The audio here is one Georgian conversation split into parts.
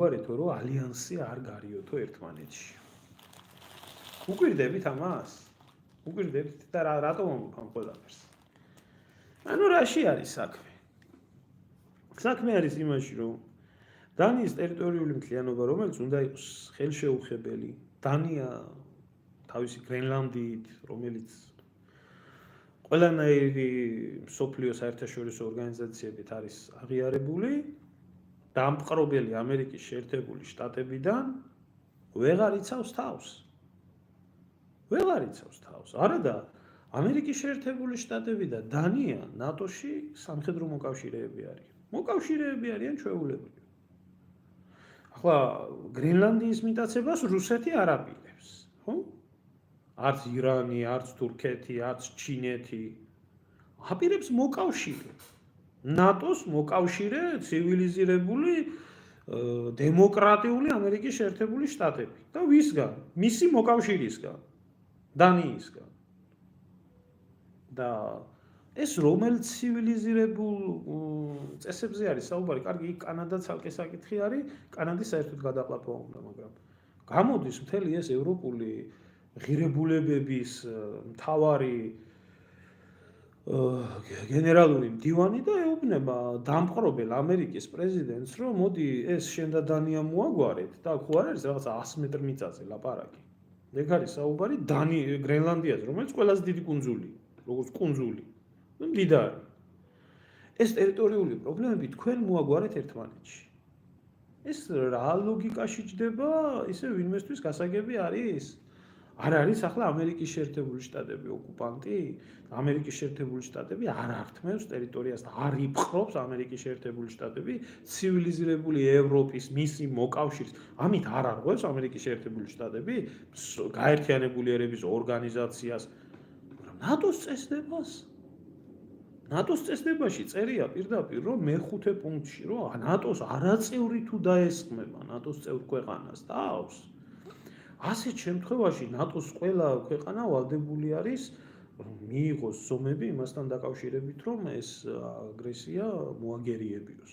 ვარეთო რომ ალიანსი არ გარიოთო ერთმანეთში. უკვირდებით ამას? უკვირდებით და რატომ ამ ყველაფერს? ანუ რაში არის საქმე? საქმე არის იმაში, რომ დანიის ტერიტორიული მთლიანობა, რომელიც უნდა იყოს ხელშეუხებელი, დანია თავისი გრენლანდიით, რომელიც ყველანაირი მსოფლიო საერთაშორისო ორგანიზაციებით არის აღიარებული, დამპყრობელი ამერიკის შეერთებული შტატებიდან ვეღარ იცავს თავს. ვეღარ იცავს თავს. არადა ამერიკის შეერთებული შტატები და დანია ნატოში სამხედრო მოკავშირეები არიან. მოკავშირეები არიან ჩვეულებრივი. ახლა გრენლანდიის მიტაცებას რუსეთი არ აპირებს, ხო? არც ირანი, არც თურქეთი, არც ჩინეთი. აპირებს მოკავშირე. ნატოს მოკავშირე ცივილიზირებული დემოკრატიული ამერიკის შეერთებული შტატები. და ვისგან? მისი მოკავშირისგან, დანიისგან. და ეს რომელ ცივილიზირებულ წესებზე არის საუბარი? კარგი, კანადა ცალკე საკითხი არის, კანადის საერთოდ გადაყლაპვა უნდა, მაგრამ გამოდის მთელი ეს ევროპული ღირებულებების მთავარი გენერალური მდივანი და ეუბნება დამპყრობელ ამერიკის პრეზიდენტს, რომ მოდი ეს შენ და დანია მოაგვარეთ და ხო არ არის რაღაცა 100 მეტრ მიწაზე ლაპარაკი. ეგ არის საუბარი გრენლანდიაზე, რომელიც ყველაზე დიდი კუნძული, როგორც კუნძული, მდიდარი. ეს ტერიტორიული პრობლემები თქვენ მოაგვარეთ ერთმანეთში. ეს რა ლოგიკაში ჯდება, ისე ვინმესთვის გასაგები არის? არ არის ახლა ამერიკის შეერთებული შტატები ოკუპანტი? ამერიკის შეერთებული შტატები არ ართმევს ტერიტორიას და არ იპყრობს ამერიკის შეერთებული შტატები ცივილიზირებული ევროპის მისი მოკავშირის. ამით არ არღვევს ამერიკის შეერთებული შტატები გაერთიანებული ერების ორგანიზაციას, მაგრამ ნატოს წესდებას. ნატოს წესდებაში წერია პირდაპირ, რომ მეხუთე პუნქტში, რომ ნატოს არაწევრი თუ დაესხმება ნატოს წევრ ქვეყანას თავს. ასეთ შემთხვევაში ნატოს ყველა ქვეყანა ვალდებული არის მიიღოს ზომები იმასთან დაკავშირებით, რომ ეს აგრესია მოაგერიებიოს.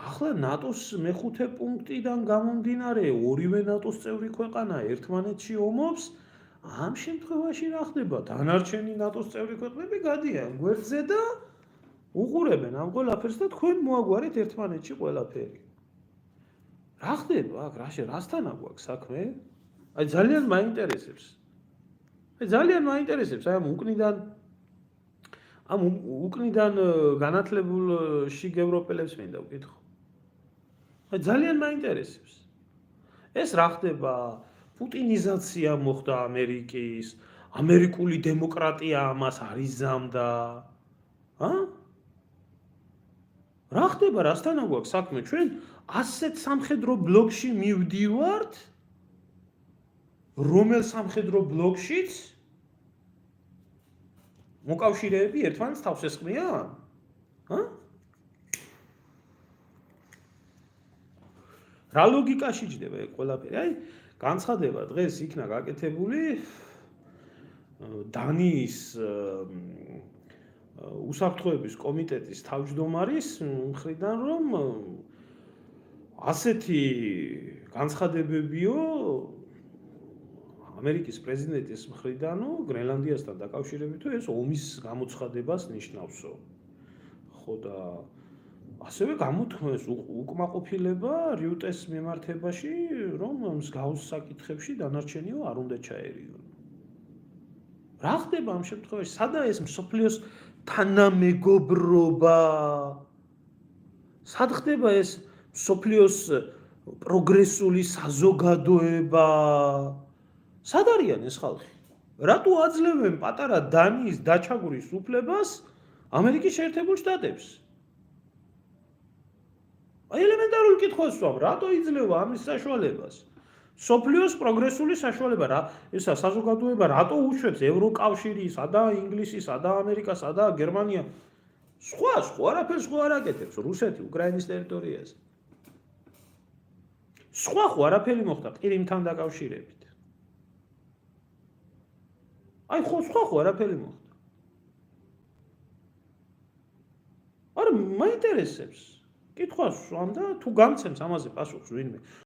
ახლა ნატოს მეხუთე პუნქტიდან გამომდინარე, ორივე ნატოს წევრი ქვეყანა ერთმანეთში ომობს, ამ შემთხვევაში რა ხდება? დანარჩენი ნატოს წევრი ქვეყნები გადიან გვერდზე და უყურებენ ამ ყველაფერს და თქვენ მოაგვარეთ ერთმანეთში ყველაფერი. რა ხდება აქ? რასთან აგვაქვს საქმე? აი ძალიან მაინტერესებს. აი ამ უკნიდან განათლებულ შიგ ევროპელებს მინდა ვკითხო. აი ძალიან მაინტერესებს. ეს რა ხდება? პუტინიზაცია მოხდა ამერიკის, ამერიკული დემოკრატია ამას არ იზამდა. რა ხდება? რასთან აგვაქვს საქმე? ჩვენ ასეთ სამხედრო ბლოკში მივდივართ, რომელ სამხედრო ბლოკშიც მოკავშირეები ერთმანეთს თავს ესხმიან? რა ლოგიკაში ჯდება ეგ ყველაფერი? აი, განცხადება დღეს იქნა გაკეთებული დანიის უსაფრთხოების კომიტეტის თავმჯდომარის მხრიდან, რომ ასეთი განცხადებებიო ამერიკის პრეზიდენტის მხრიდანო გრენლანდიასთან დაკავშირებითო ეს ომის გამოცხადებას ნიშნავსო. ხო და ასევე გამოთქმეს უკმაყოფილება რიუტეს მიმართებაში, რომ მსგავს საკითხებში დანარჩენიო არ უნდა ჩაერიონ. რა ხდება ამ შემთხვევაში? სადაა ეს მსოფლიოს თანამეგობრობა? სად ხდება ეს მსოფლიოს პროგრესული საზოგადოება? სად არიან ეს ხალხი? რატო აძლევენ პატარა დანიის დაჩაგვრის უფლებას ამერიკის შეერთებულ შტატებს? აი ელემენტარული კითხვას ვსვამ, რატო იძლევა ამის საშუალებას? მსოფლიოს პროგრესული საშუალება რა? ესა საზოგადოება რატო უშვებს ევროკავშირი, სადა ინგლისი, სადა ამერიკა, სადა გერმანია? სხვა არაფერს არ აკეთებს რუსეთი უკრაინის ტერიტორიაზე. სხვა არაფერი მოხდა ყირიმთან დაკავშირებით. აი სხვა არაფერი მოხდა. არა, მაინტერესებს. კითხვას ვსვამ და თუ გამცემს ამაზე პასუხს ვინმე,